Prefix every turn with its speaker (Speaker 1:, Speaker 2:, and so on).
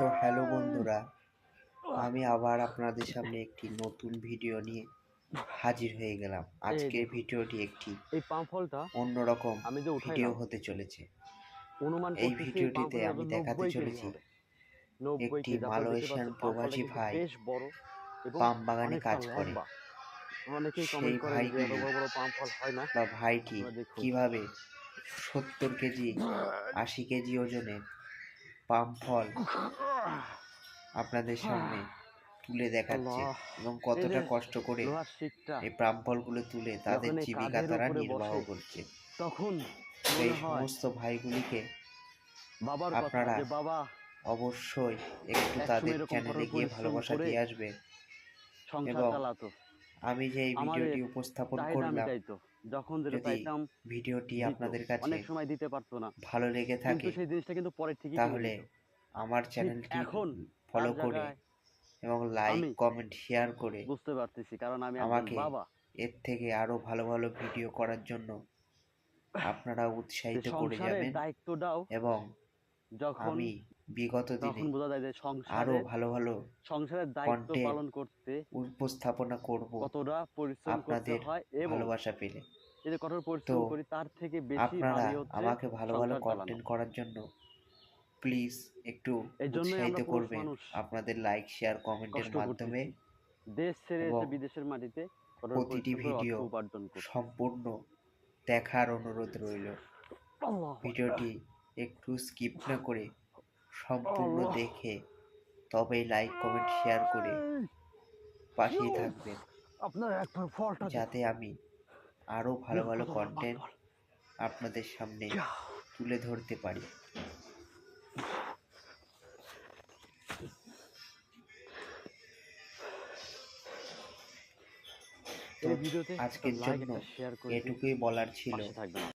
Speaker 1: তো হ্যালো বন্ধুরা, আমি আবার আপনাদের সামনে একটি নতুন ভিডিও নিয়ে হাজির হয়ে গেলাম।
Speaker 2: এই
Speaker 1: আজকের
Speaker 2: দেখুন,
Speaker 1: ভিডিওটি একটি
Speaker 2: এই পাম ফলটা
Speaker 1: অন্যরকম
Speaker 2: আমি যে
Speaker 1: ভিডিও
Speaker 2: উঠাইলাম,
Speaker 1: হতে চলেছে।
Speaker 2: অনুমান
Speaker 1: এই
Speaker 2: করতেছি এই পাম
Speaker 1: ভিডিওটিতে
Speaker 2: ফলটা
Speaker 1: আমি
Speaker 2: হয়তো
Speaker 1: দেখাতে
Speaker 2: 90 কেজি
Speaker 1: চলেছি
Speaker 2: হবে। 90
Speaker 1: একটি
Speaker 2: কেজি। আপনারা দেখতে
Speaker 1: মালয়েশিয়ান
Speaker 2: পাচ্ছেন পাম ফলটা
Speaker 1: প্রবাসী
Speaker 2: কিন্তু
Speaker 1: ভাই
Speaker 2: বেশ বড় এবং
Speaker 1: পাম বাগানে
Speaker 2: অনেকটা
Speaker 1: কাজ করে।
Speaker 2: লম্বা। অনেকেই
Speaker 1: সেই
Speaker 2: কমেন্ট করেন যে এত
Speaker 1: ভাইগুলি
Speaker 2: বড় বড় পাম ফল হয় না।
Speaker 1: বা ভাইটি
Speaker 2: আপনারা দেখুন।
Speaker 1: কিভাবে 70 কেজি 80 কেজি ওজনের পাম ফল আপনাদের সামনে তুলে দেখাচ্ছে
Speaker 2: আল্লাহ,
Speaker 1: এবং
Speaker 2: এই যে
Speaker 1: কতটা কষ্ট করে
Speaker 2: লোহার শিকটা
Speaker 1: এই পাম ফলগুলো তুলে তাদের
Speaker 2: যখন এই
Speaker 1: জীবিকা
Speaker 2: কাঁধের
Speaker 1: তারা
Speaker 2: উপরে
Speaker 1: নির্বাহ
Speaker 2: বসে
Speaker 1: করছে।
Speaker 2: তখন
Speaker 1: সেই
Speaker 2: মনে হয়
Speaker 1: সমস্ত ভাইগুলিকে
Speaker 2: বাবার কথা,
Speaker 1: আপনারা
Speaker 2: যে বাবা
Speaker 1: অবশ্যই একটু
Speaker 2: একসময়
Speaker 1: তাদের
Speaker 2: এরকম
Speaker 1: চ্যানেলে
Speaker 2: কঠোর
Speaker 1: গিয়ে
Speaker 2: পরিশ্রম
Speaker 1: ভালোবাসা
Speaker 2: করে
Speaker 1: দিয়ে আসবে
Speaker 2: সংসার
Speaker 1: এবং
Speaker 2: চালাতো,
Speaker 1: আমি যে এই
Speaker 2: আমাদের
Speaker 1: ভিডিওটি উপস্থাপন
Speaker 2: চাহিদা
Speaker 1: করলাম,
Speaker 2: মিটাইতো। যখন যেটা
Speaker 1: যদি
Speaker 2: চাইতাম
Speaker 1: ভিডিওটি
Speaker 2: দিত।
Speaker 1: আপনাদের কাছে
Speaker 2: অনেক সময় দিতে পারতো না,
Speaker 1: ভালো লেগে
Speaker 2: কিন্তু
Speaker 1: থাকে
Speaker 2: সেই জিনিসটা কিন্তু পরে ঠিকই কিনে
Speaker 1: তাহলে
Speaker 2: দিত।
Speaker 1: আমার
Speaker 2: ঠিক
Speaker 1: চ্যানেলটি
Speaker 2: এখন তার
Speaker 1: ফলো করে
Speaker 2: জায়গায়
Speaker 1: এবং লাইক
Speaker 2: আমি
Speaker 1: কমেন্ট শেয়ার করে
Speaker 2: বুঝতে পারতেছি, কারণ আমি একজন
Speaker 1: আমাকে
Speaker 2: বাবা।
Speaker 1: এর থেকে আরও ভালো ভালো ভিডিও করার জন্য আপনারা
Speaker 2: যে
Speaker 1: উৎসাহিত করে
Speaker 2: সংসারের
Speaker 1: যাবেন
Speaker 2: দায়িত্বটাও
Speaker 1: এবং
Speaker 2: যখন
Speaker 1: আমি বিগত
Speaker 2: তখন
Speaker 1: দিনে
Speaker 2: বোঝা যায় যে
Speaker 1: আরও ভালো ভালো
Speaker 2: সংসারের দায়িত্ব
Speaker 1: কন্টেন্ট
Speaker 2: পালন করতে
Speaker 1: উপস্থাপনা করব
Speaker 2: কতটা পরিশ্রম করতে
Speaker 1: আপনাদের
Speaker 2: হয়, এবং
Speaker 1: ভালোবাসা পেলে।
Speaker 2: এই যে কঠোর
Speaker 1: তো
Speaker 2: পরিশ্রম করি তার থেকে বেশি
Speaker 1: আপনারা
Speaker 2: ভারী হচ্ছে
Speaker 1: আমাকে ভালো ভালো
Speaker 2: সংসার চালানো।
Speaker 1: কন্টেন্ট করার জন্য প্লিজ একটু
Speaker 2: এই জন্যই
Speaker 1: উৎসাহিত
Speaker 2: আমরা পুরুষ
Speaker 1: করবেন
Speaker 2: মানুষ
Speaker 1: আপনাদের লাইক শেয়ার কমেন্টের
Speaker 2: কষ্ট
Speaker 1: মাধ্যমে
Speaker 2: করতেছি, দেশ ছেড়ে
Speaker 1: এবং
Speaker 2: এসে বিদেশের মাটিতে কঠোর
Speaker 1: প্রতিটি
Speaker 2: পরিশ্রম করে অর্থ
Speaker 1: ভিডিও
Speaker 2: উপার্জন করছি।
Speaker 1: সম্পূর্ণ দেখার অনুরোধ রইল।
Speaker 2: আল্লাহ
Speaker 1: ভিডিওটি একটু স্কিপ না করে সম্পূর্ণ
Speaker 2: আল্লাহ,
Speaker 1: দেখে তবেই লাইক কমেন্ট শেয়ার করে পাশেই থাকবেন,
Speaker 2: আপনার একবার ফলটা
Speaker 1: যাতে
Speaker 2: দেখুন,
Speaker 1: আমি আরও ভালো
Speaker 2: দেখুন
Speaker 1: ভালো
Speaker 2: কত বড় পাম
Speaker 1: কন্টেন্ট
Speaker 2: ফল।
Speaker 1: আপনাদের সামনে তুলে ধরতে পারি। তো
Speaker 2: এই ভিডিওতে একটা
Speaker 1: আজকের
Speaker 2: লাইক
Speaker 1: জন্য
Speaker 2: একটা শেয়ার করে দিন,
Speaker 1: এটুকুই বলার ছিল।
Speaker 2: পাশে থাকবেন।